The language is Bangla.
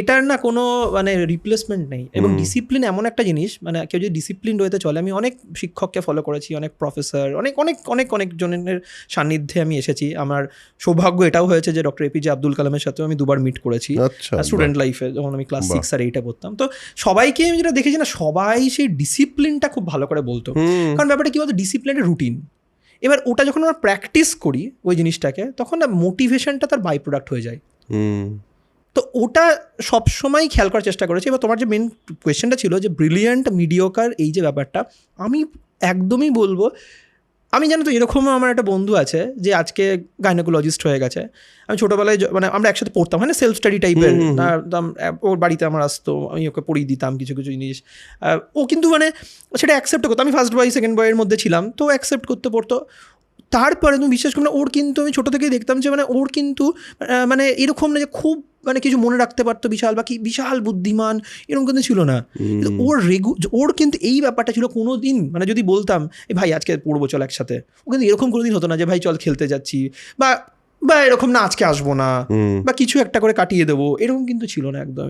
এটার না কোনো মানে রিপ্লেসমেন্ট নেই। এবং ডিসিপ্লিন এমন একটা জিনিস, মানে কেউ যদি ডিসিপ্লিন রয়েতে চলে, আমি অনেক শিক্ষককে ফলো করেছি, অনেক প্রফেসর, অনেক অনেক অনেক অনেক জনের সান্নিধ্যে আমি এসেছি। আমার সৌভাগ্য এটাও হয়েছে যে ডক্টর এপিজে আব্দুল কালামের সাথেও আমি 2বার মিট করেছি স্টুডেন্ট লাইফে, যখন আমি ক্লাস 6 আর 8-এ পড়তাম। তো সবাইকে আমি যেটা দেখেছি না, সবাই সেই ডিসিপ্লিনটা খুব ভালো করে বলতো। কারণ ব্যাপারটা কি বলতো, ডিসিপ্লিনের রুটিন। এবার ওটা যখন আমরা প্র্যাকটিস করি ওই জিনিসটাকে, তখন না মোটিভেশনটা তার বাই প্রোডাক্ট হয়ে যায়। তো ওটা সবসময় খেয়াল করার চেষ্টা করেছি। এবার তোমার যে মেন কোয়েশ্চেনটা ছিল যে ব্রিলিয়ান্ট মিডিওকার, এই যে ব্যাপারটা, আমি একদমই বলবো, আমি জানো তো এরকমও আমার একটা বন্ধু আছে যে আজকে গাইনোকোলজিস্ট হয়ে গেছে। আমি ছোটোবেলায় মানে আমরা একসাথে পড়তাম, মানে সেলফ স্টাডি টাইপের, ওর বাড়িতে আমার আসতো, আমি ওকে পড়িয়ে দিতাম কিছু কিছু জিনিস। ও কিন্তু মানে সেটা অ্যাকসেপ্ট করতো। আমি ফার্স্ট বয় সেকেন্ড বয়ের মধ্যে ছিলাম, তো অ্যাকসেপ্ট করতে পড়তো। তারপরে তুমি বিশ্বাস করো না, ওর কিন্তু আমি ছোটো থেকেই দেখতাম যে মানে ওর কিন্তু মানে এরকম না যে খুব মানে কিছু মনে রাখতে পারতো বিশাল, বা কি বিশাল বুদ্ধিমান, এরকম কিন্তু ছিল না। ওর কিন্তু এই ব্যাপারটা ছিল, কোনো দিন মানে যদি বলতাম এই ভাই আজকে পড়বো চল একসাথে, ও কিন্তু এরকম কোনো দিন হতো না যে ভাই চল খেলতে যাচ্ছি, বা এরকম না আজকে আসবো না, বা কিছু একটা করে কাটিয়ে দেবো, এরকম কিন্তু ছিল না একদম।